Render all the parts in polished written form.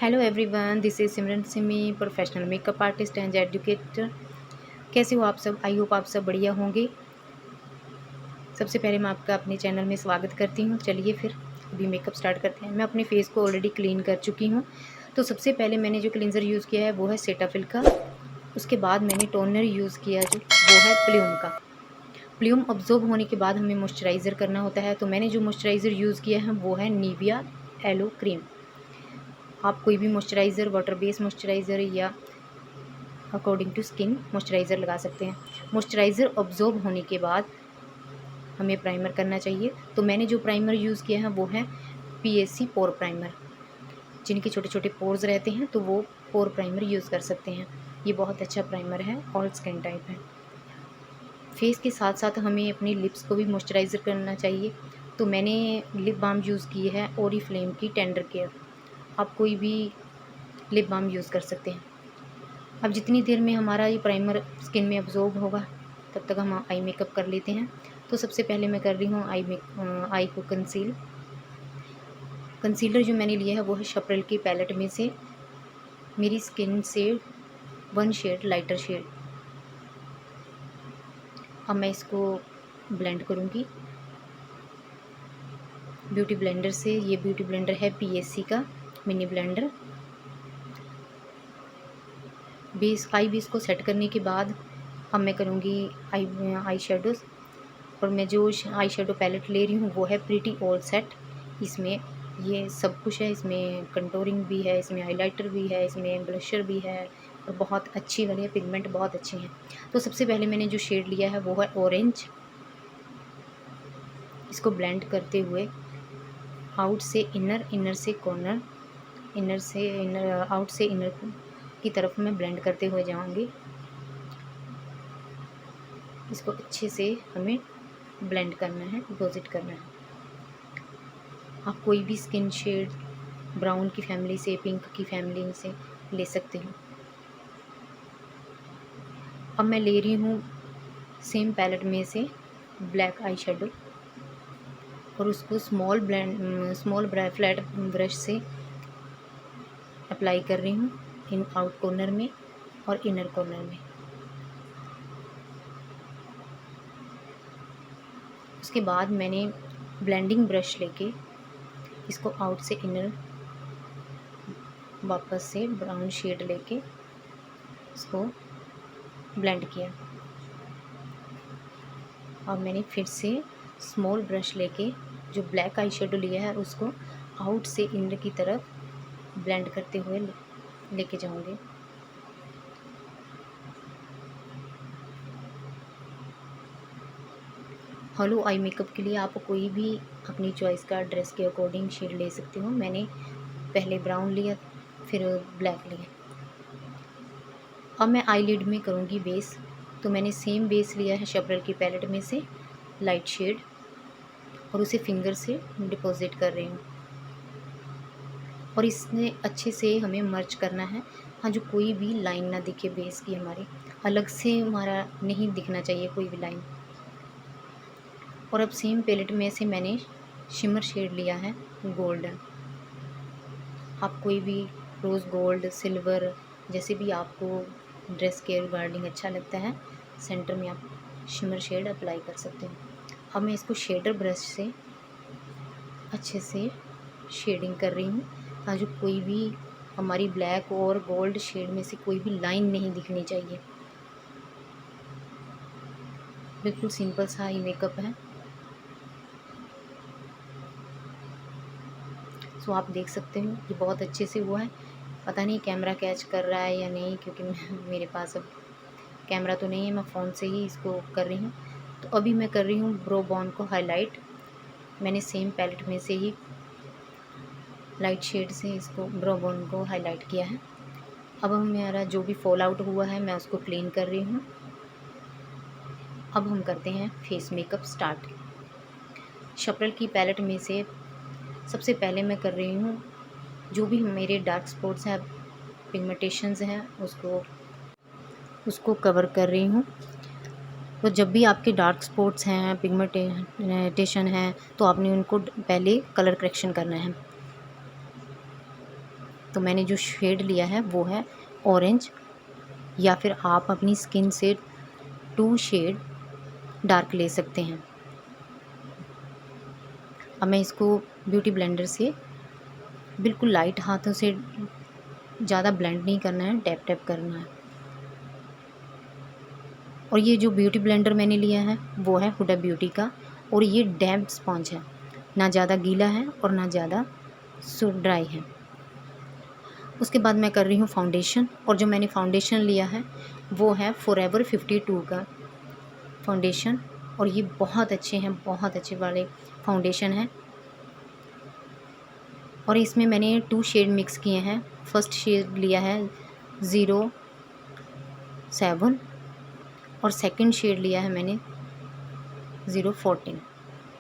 Hello everyone, this is Simran Simi, professional makeup artist and educator. कैसे हो आप सब? आई होप आप सब बढ़िया होंगे। सबसे पहले मैं आपका अपने चैनल में स्वागत करती हूँ। चलिए फिर अभी मेकअप स्टार्ट करते हैं। मैं अपने फेस को ऑलरेडी क्लीन कर चुकी हूँ। तो सबसे पहले मैंने जो क्लींजर यूज़ किया है वो है सेटाफिल का। उसके बाद मैंने टोनर यूज़ किया जो वो है प्ल्यूम का। प्ल्यूम अब्जॉर्ब होने के बाद हमें मॉइस्चराइज़र करना होता है। तो मैंने जो मॉइस्चराइज़र यूज़ किया है वो है निविया एलो क्रीम। आप कोई भी मॉइस्चराइज़र, वाटर बेस्ड मॉइस्चराइज़र या अकॉर्डिंग टू स्किन मॉइस्चराइज़र लगा सकते हैं। मॉइस्चराइज़र अब्जॉर्ब होने के बाद हमें प्राइमर करना चाहिए। तो मैंने जो प्राइमर यूज़ किया है वो है पीएसी पोर प्राइमर। जिनके छोटे छोटे पोर्स रहते हैं तो वो पोर प्राइमर यूज़ कर सकते हैं। ये बहुत अच्छा प्राइमर है, ऑल स्किन टाइप है। फेस के साथ साथ हमें अपनी लिप्स को भी मॉइस्चराइज़र करना चाहिए। तो मैंने लिप बाम यूज़ की है ओरिफ्लेम की टेंडर केयर। आप कोई भी लिप बाम यूज़ कर सकते हैं। अब जितनी देर में हमारा ये प्राइमर स्किन में अब्जॉर्ब होगा तब तक हम आई मेकअप कर लेते हैं। तो सबसे पहले मैं कर रही हूँ आई को कंसीलर जो मैंने लिया है वो है शपरल की पैलेट में से मेरी स्किन से 1 शेड लाइटर शेड। अब मैं इसको ब्लेंड करूँगी ब्यूटी ब्लेंडर से। ये ब्यूटी ब्लेंडर है पीएससी का मिनी ब्लेंडर। बेस को सेट करने के बाद अब मैं करूँगी आई शेडोज़। और मैं जो आई शेडो पैलेट ले रही हूँ वो है प्रीटी ऑल सेट। इसमें ये सब कुछ है, इसमें कंटूरिंग भी है, इसमें हाइलाइटर भी है, इसमें ब्लशर भी है और बहुत अच्छी वाली है, पिगमेंट बहुत अच्छे हैं। तो सबसे पहले मैंने जो शेड लिया है वो है ऑरेंज। इसको ब्लेंड करते हुए आउट से इनर, इनर से कॉर्नर, आउट से इनर की तरफ मैं ब्लेंड करते हुए जाऊँगी। इसको अच्छे से हमें ब्लेंड करना है, डिपॉजिट करना है। आप कोई भी स्किन शेड ब्राउन की फैमिली से, पिंक की फैमिली से ले सकते हो। अब मैं ले रही हूँ सेम पैलेट में से ब्लैक आई शेडो और उसको स्मॉल फ्लैट ब्रश से अप्लाई कर रही हूँ इन आउट कॉर्नर में और इनर कॉर्नर में। उसके बाद मैंने ब्लेंडिंग ब्रश लेके इसको आउट से इनर वापस से ब्राउन शेड लेके इसको ब्लेंड किया। अब मैंने फिर से स्मॉल ब्रश लेके जो ब्लैक आई शेडो लिया है उसको आउट से इनर की तरफ ब्लेंड करते हुए लेके जाऊंगी। हॉलो आई मेकअप के लिए आप कोई भी अपनी चॉइस का ड्रेस के अकॉर्डिंग शेड ले सकते हो। मैंने पहले ब्राउन लिया फिर ब्लैक लिया। अब मैं आईलिड में करूँगी बेस। तो मैंने सेम बेस लिया है शपरल की पैलेट में से लाइट शेड और उसे फिंगर से डिपॉजिट कर रही हूँ और इसने अच्छे से हमें मर्ज करना है। हाँ, जो कोई भी लाइन ना दिखे बेस की, हमारी अलग से हमारा नहीं दिखना चाहिए कोई भी लाइन। और अब सेम पैलेट में से मैंने शिमर शेड लिया है गोल्डन। आप कोई भी रोज़ गोल्ड, सिल्वर, जैसे भी आपको ड्रेस के रिगार्डिंग अच्छा लगता है सेंटर में आप शिमर शेड अप्लाई कर सकते हैं। अब मैं इसको शेडर ब्रश से अच्छे से शेडिंग कर रही हूँ ताकि कोई भी हमारी ब्लैक और गोल्ड शेड में से कोई भी लाइन नहीं दिखनी चाहिए। बिल्कुल सिंपल सा ही मेकअप है। सो आप देख सकते हो ये बहुत अच्छे से हुआ है। पता नहीं कैमरा कैच कर रहा है या नहीं, क्योंकि मेरे पास अब कैमरा तो नहीं है, मैं फ़ोन से ही इसको कर रही हूँ। तो अभी मैं कर रही हूँ ब्रो बोन को हाईलाइट। मैंने सेम पैलेट में से ही लाइट शेड से इसको ब्रो बोन को हाईलाइट किया है। अब मेरा जो भी फॉल आउट हुआ है मैं उसको क्लीन कर रही हूँ। अब हम करते हैं फेस मेकअप स्टार्ट। शपरल की पैलेट में से सबसे पहले मैं कर रही हूँ जो भी मेरे डार्क स्पॉट्स हैं, पिगमेंटेशंस हैं, उसको कवर कर रही हूँ। तो जब भी आपके डार्क स्पॉट्स हैं, पिगमेंटेशन है, तो आपने उनको पहले कलर करेक्शन करना है। तो मैंने जो शेड लिया है वो है ऑरेंज, या फिर आप अपनी स्किन से 2 शेड डार्क ले सकते हैं। अब मैं इसको ब्यूटी ब्लेंडर से बिल्कुल लाइट हाथों से, ज़्यादा ब्लेंड नहीं करना है, टैप टैप करना है। और ये जो ब्यूटी ब्लेंडर मैंने लिया है वो है हुडा ब्यूटी का, और ये डैम्प स्पॉन्ज है, ना ज़्यादा गीला है और ना ज़्यादा ड्राई है। उसके बाद मैं कर रही हूँ फाउंडेशन, और जो मैंने फाउंडेशन लिया है वो है फॉरएवर 52 का फाउंडेशन, और ये बहुत अच्छे हैं, बहुत अच्छे वाले फाउंडेशन हैं। और इसमें मैंने 2 शेड मिक्स किए हैं। फर्स्ट शेड लिया है 07 और सेकंड शेड लिया है मैंने 014।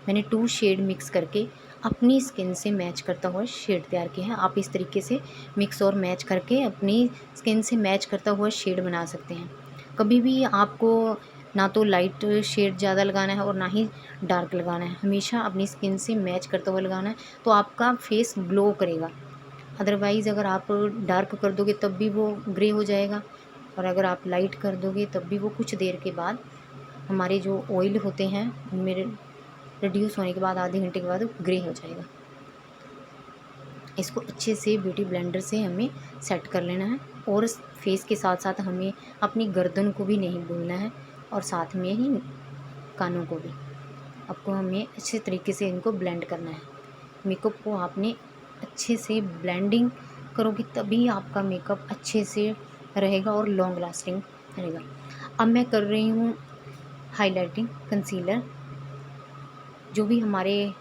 मैंने 2 शेड मिक्स करके अपनी स्किन से मैच करता हुआ शेड तैयार किया है। आप इस तरीके से मिक्स और मैच करके अपनी स्किन से मैच करता हुआ शेड बना सकते हैं। कभी भी आपको ना तो लाइट शेड ज़्यादा लगाना है और ना ही डार्क लगाना है, हमेशा अपनी स्किन से मैच करता हुआ लगाना है, तो आपका फेस ग्लो करेगा। अदरवाइज़ अगर आप डार्क कर दोगे तब भी वो ग्रे हो जाएगा, और अगर आप लाइट कर दोगे तब भी वो कुछ देर के बाद हमारे जो ऑयल होते हैं उनमें रिड्यूस होने के बाद आधे घंटे के बाद ग्रे हो जाएगा। इसको अच्छे से ब्यूटी ब्लेंडर से हमें सेट कर लेना है, और फेस के साथ साथ हमें अपनी गर्दन को भी नहीं भूलना है, और साथ में ही कानों को भी। आपको हमें अच्छे तरीके से इनको ब्लेंड करना है। मेकअप को आपने अच्छे से ब्लेंडिंग करोगे तभी आपका मेकअप अच्छे से रहेगा और लॉन्ग लास्टिंग रहेगा। अब मैं कर रही हूँ हाइलाइटिंग कंसीलर। जो भी हमारे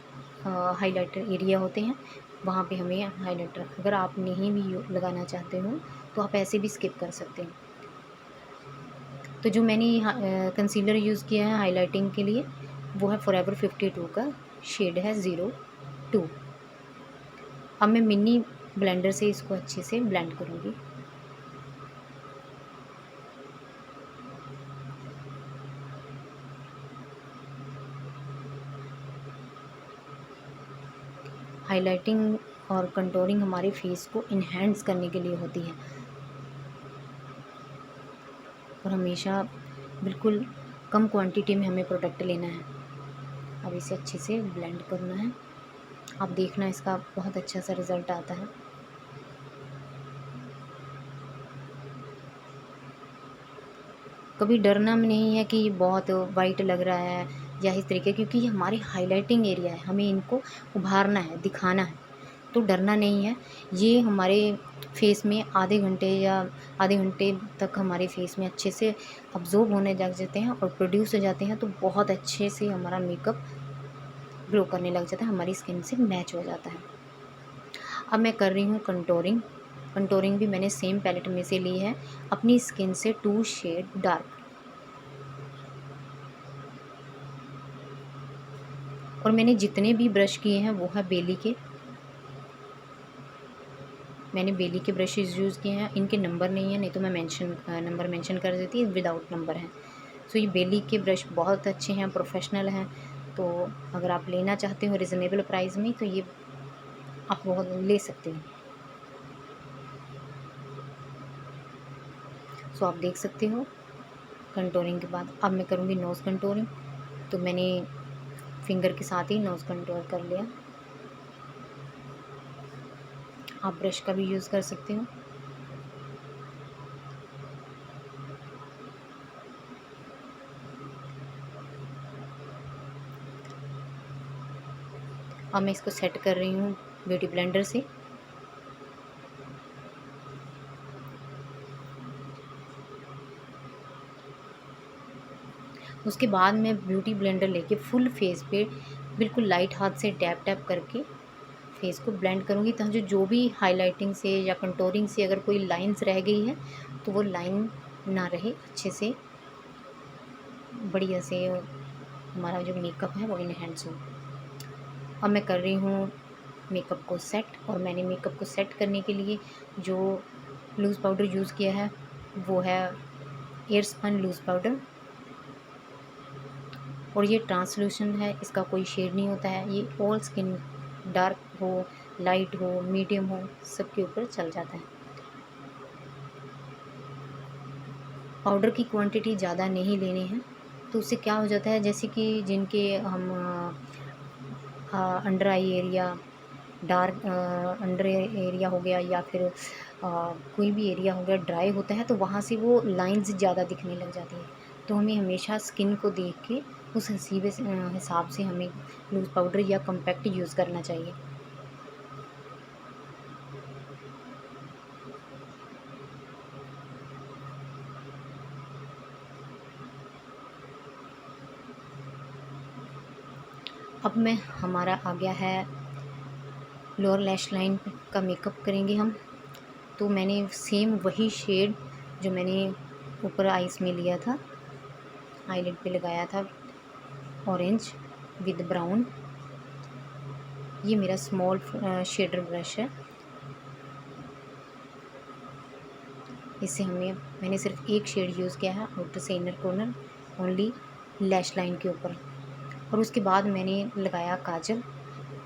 हाइलाइटर एरिया होते हैं वहाँ पे हमें हाइलाइटर, अगर आप नहीं भी लगाना चाहते हो तो आप ऐसे भी स्किप कर सकते हैं। तो जो मैंने कंसीलर यूज़ किया है हाइलाइटिंग के लिए वो है फॉरएवर 52 का, शेड है 02। अब मैं मिनी ब्लेंडर से इसको अच्छे से ब्लेंड करूँगी। हाइलाइटिंग और कंटूरिंग हमारे फेस को इन्हेंस करने के लिए होती है, और हमेशा बिल्कुल कम क्वांटिटी में हमें प्रोडक्ट लेना है। अब इसे अच्छे से ब्लेंड करना है। आप देखना इसका बहुत अच्छा सा रिज़ल्ट आता है। कभी डरना नहीं है कि ये बहुत वाइट लग रहा है या इस तरीके, क्योंकि ये हमारी हाइलाइटिंग एरिया है, हमें इनको उभारना है, दिखाना है, तो डरना नहीं है। ये हमारे फेस में आधे घंटे तक हमारे फेस में अच्छे से अब्जॉर्ब होने लग जाते हैं और प्रोड्यूस हो जाते हैं, तो बहुत अच्छे से हमारा मेकअप ग्लो करने लग जाता है, हमारी स्किन से मैच हो जाता है। अब मैं कर रही हूँ कंटूरिंग। कंटूरिंग भी मैंने सेम पैलेट में से ली है, अपनी स्किन से 2 शेड डार्क। और मैंने जितने भी ब्रश किए हैं वो है बेली के, मैंने बेली के ब्रशेज़ यूज़ किए हैं। इनके नंबर नहीं है, नहीं तो मैं नंबर मेंशन कर देती, विदाउट नंबर है। सो ये बेली के ब्रश बहुत अच्छे हैं, प्रोफेशनल हैं। तो अगर आप लेना चाहते हो रिजनेबल प्राइस में तो ये आप बहुत ले सकते हो। सो आप देख सकते हो कंटूरिंग के बाद अब मैं करूँगी नोज़ कंटूरिंग। तो मैंने फिंगर के साथ ही नोज़ कंटूर कर लिया। आप ब्रश का भी यूज़ कर सकते हो। अब मैं इसको सेट कर रही हूँ ब्यूटी ब्लेंडर से। उसके बाद मैं ब्यूटी ब्लेंडर लेके फुल फेस पे बिल्कुल लाइट हाथ से टैप टैप करके फेस को ब्लेंड करूँगी, ताकि जो भी हाइलाइटिंग से या कंटूरिंग से अगर कोई लाइंस रह गई है तो वो लाइन ना रहे, अच्छे से बढ़िया से हमारा जो मेकअप है वो इनहेंस हो। अब मैं कर रही हूँ मेकअप को सेट, और मैंने मेकअप को सेट करने के लिए जो लूज़ पाउडर यूज़ किया है वो है एयरस्पन लूज़ पाउडर, और ये ट्रांसलूशन है, इसका कोई शेड नहीं होता है। ये ऑल स्किन, डार्क हो लाइट हो, मीडियम हो, सबके ऊपर चल जाता है। पाउडर की क्वांटिटी ज़्यादा नहीं लेनी है, तो उससे क्या हो जाता है, जैसे कि जिनके हम under eye area, dark under area हो गया, या फिर कोई भी एरिया हो गया ड्राई होता है, तो वहाँ से वो लाइंस ज़्यादा दिखने लग जाती है। तो हमें हमेशा स्किन को देख के उस हिसाब से हमें लूज़ पाउडर या कॉम्पैक्ट यूज़ करना चाहिए। अब मैं हमारा आ गया है लोअर लैश लाइन का मेकअप करेंगे हम। तो मैंने सेम वही शेड जो मैंने ऊपर आइस में लिया था, आईलिड पे लगाया था, ऑरेंज विद ब्राउन। ये मेरा स्मॉल शेडर ब्रश है। इससे मैंने सिर्फ एक शेड यूज़ किया है आउटर से inner corner, only lash line के ऊपर। और उसके बाद मैंने लगाया काजल।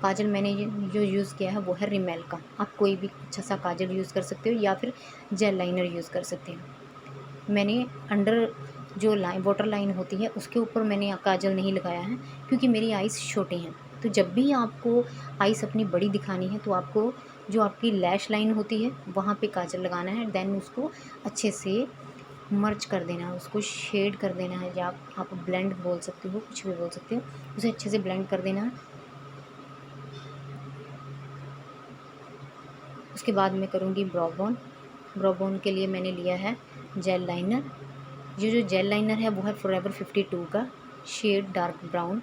काजल मैंने जो यूज़ किया है वो है रिमेल का। आप कोई भी अच्छा सा काजल यूज़ कर सकते हो, या फिर जेल लाइनर यूज़ कर सकते हो। मैंने अंडर जो वाटर लाइन होती है उसके ऊपर मैंने काजल नहीं लगाया है, क्योंकि मेरी आइज़ छोटी हैं। तो जब भी आपको आइज़ अपनी बड़ी दिखानी है, तो आपको जो आपकी लैश लाइन होती है वहाँ पे काजल लगाना है। देन उसको अच्छे से मर्ज कर देना है, उसको शेड कर देना है, या आप ब्लेंड बोल सकते हो, कुछ भी बोल सकते हो। उसे अच्छे से ब्लेंड कर देना है। उसके बाद मैं करूँगी ब्रो बोन। ब्रो बोन के लिए मैंने लिया है जेल लाइनर। ये जो जेल लाइनर है वो है फॉरएवर 52 का, शेड डार्क ब्राउन।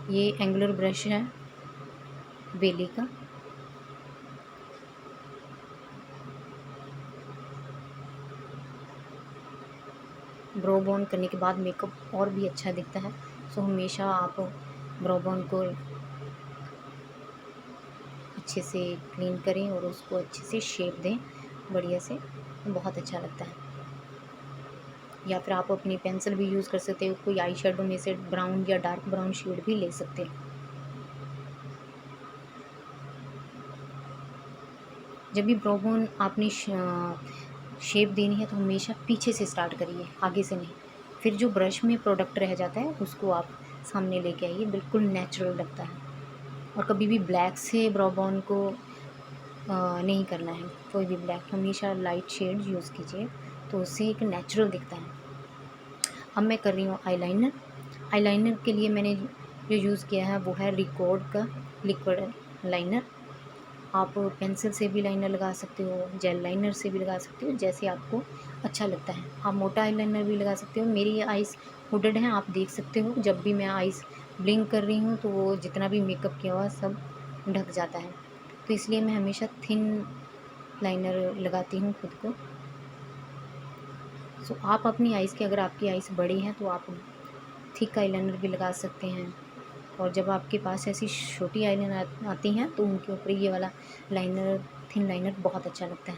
ये एंगुलर ब्रश है बेली का। ब्रो बोन करने के बाद मेकअप और भी अच्छा दिखता है। सो हमेशा आप ब्रो बोन को अच्छे से क्लीन करें और उसको अच्छे से शेप दें बढ़िया से, बहुत अच्छा लगता है। या फिर आप अपनी पेंसिल भी यूज़ कर सकते हो, कोई आई शेडो में से ब्राउन या डार्क ब्राउन शेड भी ले सकते हैं। जब भी ब्रो बोन आपने शेप देनी है तो हमेशा पीछे से स्टार्ट करिए, आगे से नहीं। फिर जो ब्रश में प्रोडक्ट रह जाता है उसको आप सामने लेके आइए, बिल्कुल नेचुरल लगता है। और कभी भी ब्लैक से ब्रो बोन को नहीं करना है, कोई भी ब्लैक, हमेशा लाइट शेड यूज़ कीजिए, तो उससे एक नेचुरल दिखता है। अब मैं कर रही हूँ आईलाइनर। आईलाइनर के लिए मैंने जो यूज़ किया है वो है रिकॉर्ड का लिक्विड लाइनर। आप पेंसिल से भी लाइनर लगा सकते हो, जेल लाइनर से भी लगा सकते हो, जैसे आपको अच्छा लगता है। आप मोटा आईलाइनर भी लगा सकते हो। मेरी आइज़ हुडेड हैं, आप देख सकते हो। जब भी मैं आइज़ ब्लिंक कर रही हूँ तो वो जितना भी मेकअप किया हुआ सब ढक जाता है, तो इसलिए मैं हमेशा थिन लाइनर लगाती हूँ खुद को। सो आप अपनी आइज़ की, अगर आपकी आइज़ बड़ी है तो आप थिक आईलाइनर भी लगा सकते हैं। और जब आपके पास ऐसी छोटी आईलाइनर आती हैं तो उनके ऊपर ये वाला लाइनर, थिन लाइनर बहुत अच्छा लगता है।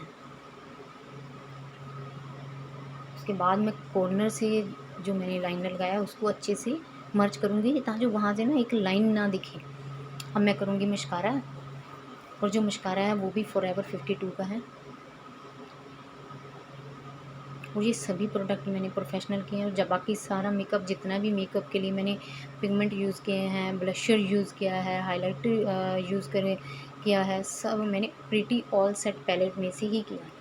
उसके बाद मैं कॉर्नर से जो मैंने लाइनर लगाया उसको अच्छे से मर्ज करूँगी, ताकि वहाँ से ना एक लाइन ना दिखे। अब मैं करूँगी मस्कारा, और जो मस्कारा है वो भी फॉरएवर 52 का है। और ये सभी प्रोडक्ट मैंने प्रोफेशनल किए हैं। और जब बाकी सारा मेकअप, जितना भी मेकअप के लिए मैंने पिगमेंट यूज़ किए हैं, ब्लशर यूज़ किया है, हाइलाइटर यूज़ किया है, सब मैंने प्रिटी ऑल सेट पैलेट में से ही किया है।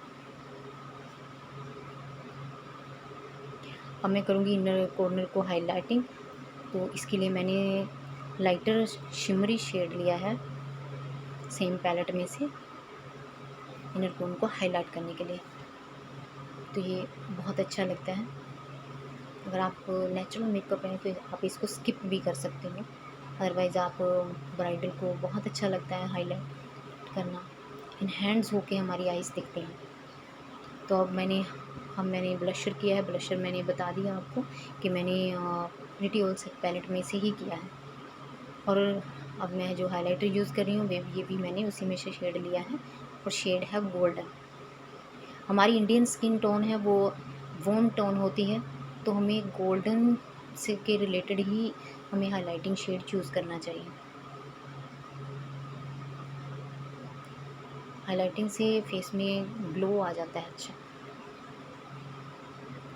अब मैं करूँगी इनर कॉर्नर को हाइलाइटिंग। तो इसके लिए मैंने लाइटर शिमरी शेड लिया है सेम पैलेट में से, इनर कॉर्नर को हाईलाइट करने के लिए। तो ये बहुत अच्छा लगता है। अगर आप नेचुरल मेकअप है तो आप इसको स्किप भी कर सकते हो, अदरवाइज़ आप ब्राइडल को बहुत अच्छा लगता है हाईलाइट करना, इनहैंड्स होके हमारी आइज़ दिखती हैं। तो अब मैंने ब्लशर किया है। ब्लशर मैंने बता दिया आपको कि मैंने प्रिटी ऑल सेट पैलेट में से ही किया है। और अब मैं जो हाइलाइटर यूज़ कर रही हूँ ये भी मैंने उसी में से शेड लिया है, और शेड है गोल्डन। हमारी इंडियन स्किन टोन है वो वॉर्म टोन होती है, तो हमें गोल्डन से के रिलेटेड ही हमें हाइलाइटिंग शेड चूज़ करना चाहिए। हाइलाइटिंग से फेस में ग्लो आ जाता है अच्छा,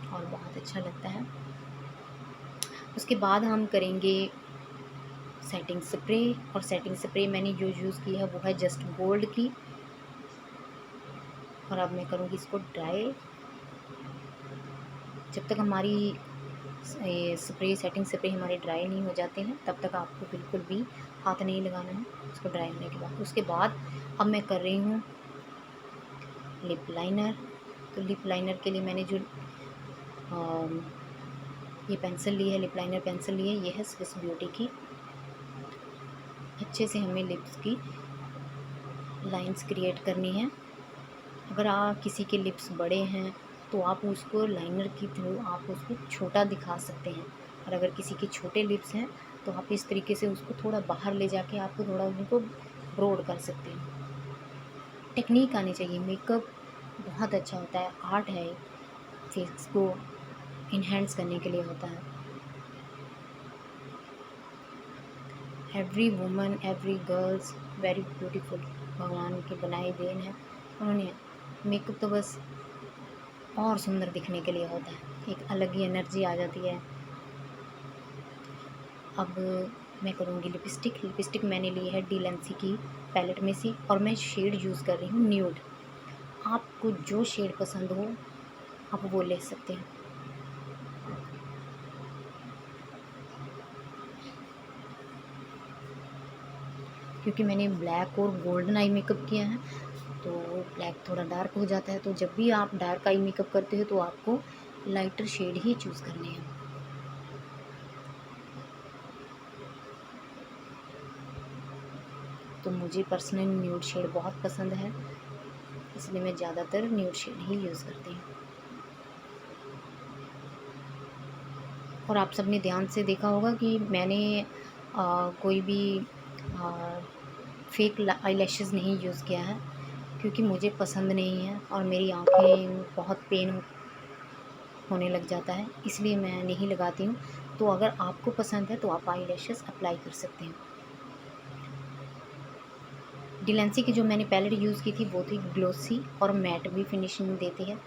और बहुत अच्छा लगता है। उसके बाद हम करेंगे सेटिंग स्प्रे, और सेटिंग स्प्रे मैंने जो यूज़ की है वो है जस्ट गोल्ड की। और अब मैं करूँगी इसको ड्राई। जब तक हमारी स्प्रे सेटिंग स्प्रे हमारे ड्राई नहीं हो जाते हैं तब तक आपको बिल्कुल भी हाथ नहीं लगाना है इसको ड्राई होने के बाद। उसके बाद अब मैं कर रही हूँ लिप लाइनर। तो लिप लाइनर के लिए मैंने जो ये पेंसिल ली है, लिप लाइनर पेंसिल ली है, ये है स्विस ब्यूटी की। अच्छे से हमें लिप्स की लाइंस क्रिएट करनी है। अगर आप किसी के लिप्स बड़े हैं तो आप उसको लाइनर के थ्रू आप उसको छोटा दिखा सकते हैं, और अगर किसी के छोटे लिप्स हैं तो आप इस तरीके से उसको थोड़ा बाहर ले जाके आपको थोड़ा उनको ब्रॉड कर सकते हैं। टेक्निक आनी चाहिए। मेकअप बहुत अच्छा होता है, आर्ट है, फेस को इन्हेंस करने के लिए होता है। Every woman, every girls very beautiful, भगवान की बनाई देन है उन्होंने। मेकअप तो बस और सुंदर दिखने के लिए होता है, एक अलग ही एनर्जी आ जाती है। अब मैं करूँगी लिपस्टिक। लिपस्टिक मैंने ली है डीलेंसी की पैलेट में से, और मैं शेड यूज़ कर रही हूँ न्यूड। आपको जो शेड पसंद हो आप वो ले सकते हैं। क्योंकि मैंने ब्लैक और गोल्डन आई मेकअप किया है तो ब्लैक थोड़ा डार्क हो जाता है, तो जब भी आप डार्क आई मेकअप करते हो तो आपको लाइटर शेड ही चूज़ करने हैं। तो मुझे पर्सनली न्यूड शेड बहुत पसंद है, इसलिए मैं ज़्यादातर न्यूड शेड ही यूज़ करती हूँ। और आप सबने ध्यान से देखा होगा कि मैंने कोई भी फेक आई लैशेज़ नहीं यूज़ किया है, क्योंकि मुझे पसंद नहीं है और मेरी आँखें बहुत पेन होने लग जाता है, इसलिए मैं नहीं लगाती हूँ। तो अगर आपको पसंद है तो आप आई लैशेज़ अप्लाई कर सकते हैं। डिलेंसी की जो मैंने पैलेट यूज़ की थी वो थी ग्लोसी और मैट भी फिनिशिंग देती है,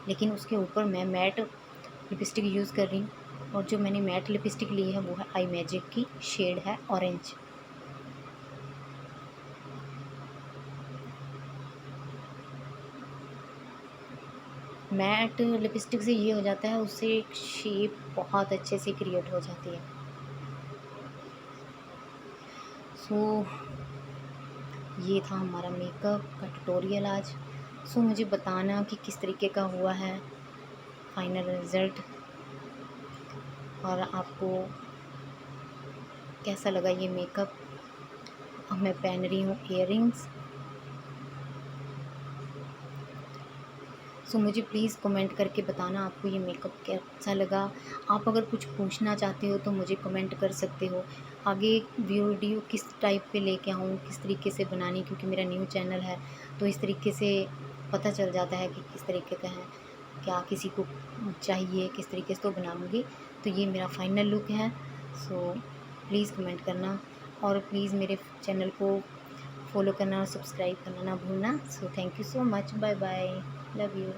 लेकिन उसके ऊपर मैं मैट लिपस्टिक यूज़ कर रही हूँ। और जो मैंने मैट लिपस्टिक ली है वो है आई मैजिक की, शेड है ऑरेंज। मैट लिपस्टिक से ये हो जाता है, उससे एक शेप बहुत अच्छे से क्रिएट हो जाती है। सो ये था हमारा मेकअप का ट्यूटोरियल आज। सो मुझे बताना कि किस तरीके का हुआ है फाइनल रिज़ल्ट, और आपको कैसा लगा ये मेकअप। अब मैं पहन रही हूँ इयररिंग्स। सो मुझे प्लीज़ कमेंट करके बताना आपको ये मेकअप कैसा लगा। आप अगर कुछ पूछना चाहते हो तो मुझे कमेंट कर सकते हो। आगे वीडियो किस टाइप पे लेके आऊँ, किस तरीके से बनानी, क्योंकि मेरा न्यू चैनल है तो इस तरीके से पता चल जाता है कि किस तरीके का है, क्या किसी को चाहिए, किस तरीके से तो बनाऊँगी। तो ये मेरा फाइनल लुक है। सो प्लीज़ कमेंट करना, और प्लीज़ मेरे चैनल को फॉलो करना और सब्सक्राइब करना ना भूलना। So thank you so much, bye bye, love you.